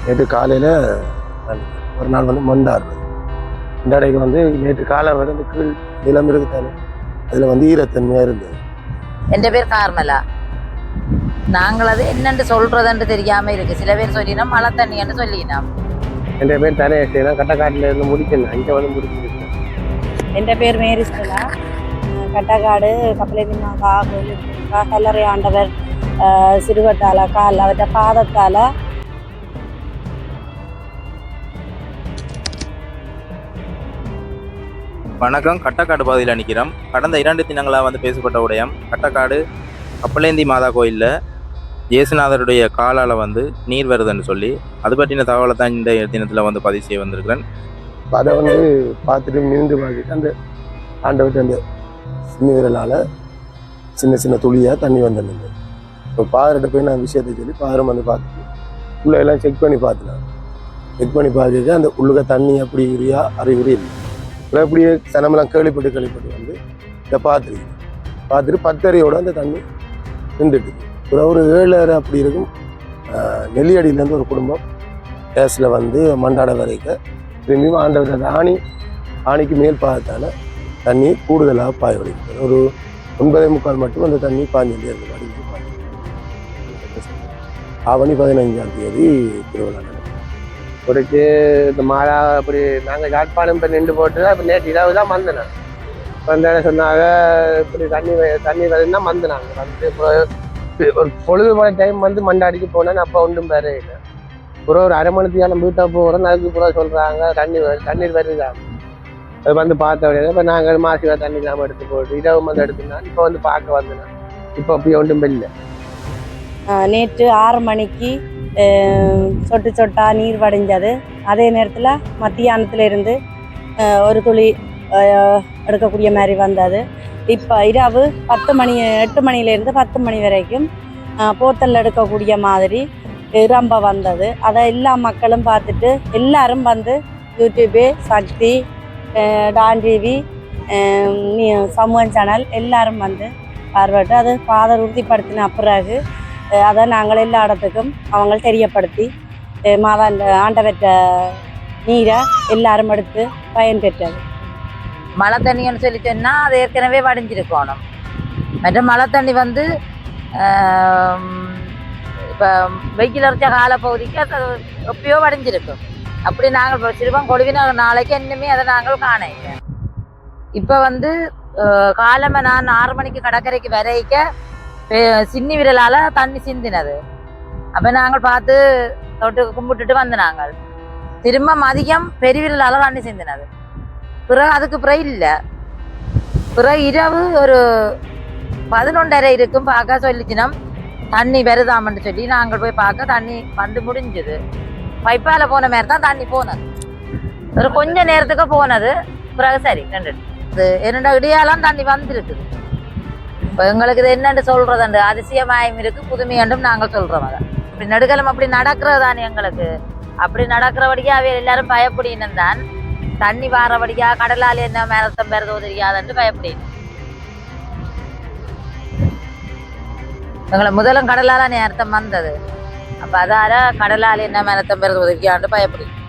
நேற்று காலையில் ஒரு நாள் வந்து மொண்டார் மொண்டாடைக்கு வந்து நேற்று காலை வந்து கீழ் நிலம் இருக்குதானே அதில் வந்து ஈரத்தன்மையாக இருந்தது. என் பேர் கார்மலா. நாங்கள் அது என்னென்று சொல்றதுன்னு தெரியாமல் இருக்கு. சில பேர் சொல்லினோம் மழை தண்ணின்னு சொல்லினோம். என் பேர் தனேஷ், கட்டக்காட்டில் இருந்து முடிக்கணும், இங்கே வந்து முடிச்சிருக்கேன். என் பேர் மேரிஸ்டலா, கட்டக்காடு கப்பலேந்தி மாதா கோயில் கல்லறை ஆண்டவர் சிறுவத்தால கால் அவற்ற பாதத்தால வணக்கம். கட்டக்காடு பகுதியில் நிற்கிறோம். கடந்த 2 தினங்களாக வந்து பேசப்பட்ட உடையம் கட்டக்காடு கப்பலேந்தி மாதா கோயிலில் இயேசுநாதருடைய காலால் வந்து நீர் வருதுன்னு சொல்லி அது பற்றின தகவலை தான் இந்த தினத்தில் வந்து பதிவு செய்ய வந்திருக்கிறேன். அதை வந்து பார்த்துட்டு நின்று பார்த்துட்டு அந்த ஆண்டவர்கிட்ட அந்த சின்ன விரலால் சின்ன சின்ன துளியாக தண்ணி வந்துருந்தது. இப்போ பாதர்கிட்ட போய் நான் விஷயத்தை சொல்லி பாதரம் வந்து பார்த்துட்டு உள்ளே எல்லாம் செக் பண்ணி பார்த்துனாங்க. செக் பண்ணி பார்த்துட்டு அந்த உள்ளுக்க தண்ணி அப்படி உரியா அறிகுறி இல்லை. அப்படியே சனமெல்லாம் கேள்விப்பட்டு வந்து இதை பார்த்துட்டு 10:30 அந்த தண்ணி நின்றுட்டு ஒரு 7:30 அப்படி இருக்கும். நெல்லியடியிலேருந்து ஒரு குடும்பம் கேஸில் வந்து மண்டாட வரைக்க திரும்பியும் ஆண்டவர் ஆணிக்கு மேல் பாதத்தால் தண்ணி கூடுதலாக பாய வடிக்கிறது. ஒரு 9:45 மட்டும் அந்த தண்ணி பாஞ்சிலே இருந்து வடிஞ்சு ஆவணி 15ஆம் தேதி திருவிழா நடக்கும். ஒருக்கு இந்த மாலா அப்படி நாங்கள் யாழ்ப்பாணம் இப்போ நின்று போட்டு அப்போ நேற்று இரவு தான் வந்தேன். வந்த சொன்னாங்க இப்படி தண்ணி வருதுன்னா வந்தனாங்க. வந்து ஒரு பொழுதுமான டைம் வந்து மண்டாடிக்கு போனேன். அப்போ ஒன்றும் வேற இல்லை. ஒரு 1/2 மணி நேரம் வீட்டை போகிறோம். அதுக்கு கூட சொல்கிறாங்க தண்ணீர் வருதுதான். அது வந்து பார்த்த உடனே இப்போ நாங்கள் மாசிவா தண்ணி இல்லாமல் எடுத்து போட்டு இரவு வந்து எடுத்துனா இப்போ வந்து பார்க்க வந்தேன். இப்போ அப்படியே ஒன்றும் இல்லை. நேற்று 6 மணிக்கு சொட்டு சொட்டா நீர் வடிஞ்சது. அதே நேரத்தில் மத்தியானத்தில் இருந்து ஒரு துளி எடுக்கக்கூடிய மாதிரி வந்தது. இப்போ இரவு 8 மணிலேருந்து 10 மணி வரைக்கும் போத்தல் எடுக்கக்கூடிய மாதிரி ரொம்ப வந்தது. அதை எல்லா மக்களும் பார்த்துட்டு எல்லாரும் வந்து யூடியூபு, சக்தி, டான் டிவி, சமூகம் சேனல் எல்லாரும் வந்து பார்வையிட்டு அது ஃபாதர் உறுதிப்படுத்தின பிறகு அதை நாங்கள் எல்லா இடத்துக்கும் அவங்க தெரியப்படுத்தி ஆண்டவற்ற நீரை எல்லாரும் எடுத்து பயன்பெற்றது. மழை தண்ணின்னு சொல்லிட்டோன்னா அது ஏற்கனவே வடிஞ்சிருக்கணும். மற்ற மழை தண்ணி வந்து இப்போ வெயில் அரைச்ச காலப்பகுதிக்கு அது எப்பயோ வடிஞ்சிருக்கும். அப்படி நாங்கள் சிறுவன் கொழுவின நாளைக்கு இன்னுமே அதை நாங்கள் காணல. இப்போ வந்து காலமே நான் 6 மணிக்கு கடற்கரைக்கு வரைக்க சின்னி விரலால் தண்ணி சிந்தினது. அப்போ நாங்கள் பார்த்து தொட்டு கும்பிட்டுட்டு வந்து நாங்கள் திரும்ப மதியம் பெருவிரலால் தண்ணி சிந்தினது. பிறகு அதுக்கு பிறகு இல்லை. பிறகு இரவு ஒரு 11:30 இருக்கும் பார்க்க சொல்லிச்சினோம் தண்ணி வருதாமன்னு சொல்லி நாங்கள் போய் பார்க்க தண்ணி வந்து முடிஞ்சது. பைப்பால் போன மாதிரி தான் தண்ணி போனது. ஒரு கொஞ்ச நேரத்துக்கு போனது. பிறகு சரி 2 இடையாலாம் தண்ணி வந்துருக்குது. இப்போ எங்களுக்கு இது என்னென்று சொல்கிறதுண்டு அதிசயமாயும் இருக்குது, புதுமையண்டும் நாங்கள் சொல்கிறோம். அதை இப்படி நடுக்கலம் அப்படி நடக்கிறது தானே எங்களுக்கு. அப்படி நடக்கிறபடியாக எல்லாரும் பயப்படினும் தான். தண்ணி வாரபடியாக கடலால் என்ன மேரத்தம் பெறதோ தெரியாதுன்ட்டு பயப்படினோம். எங்களை முதலும் கடலால் நேரத்தம் வந்தது. அப்போ அதால கடலால் என்ன மேரத்தம் பெறதோ தெரியாதுன்ட்டு பயப்படினோம்.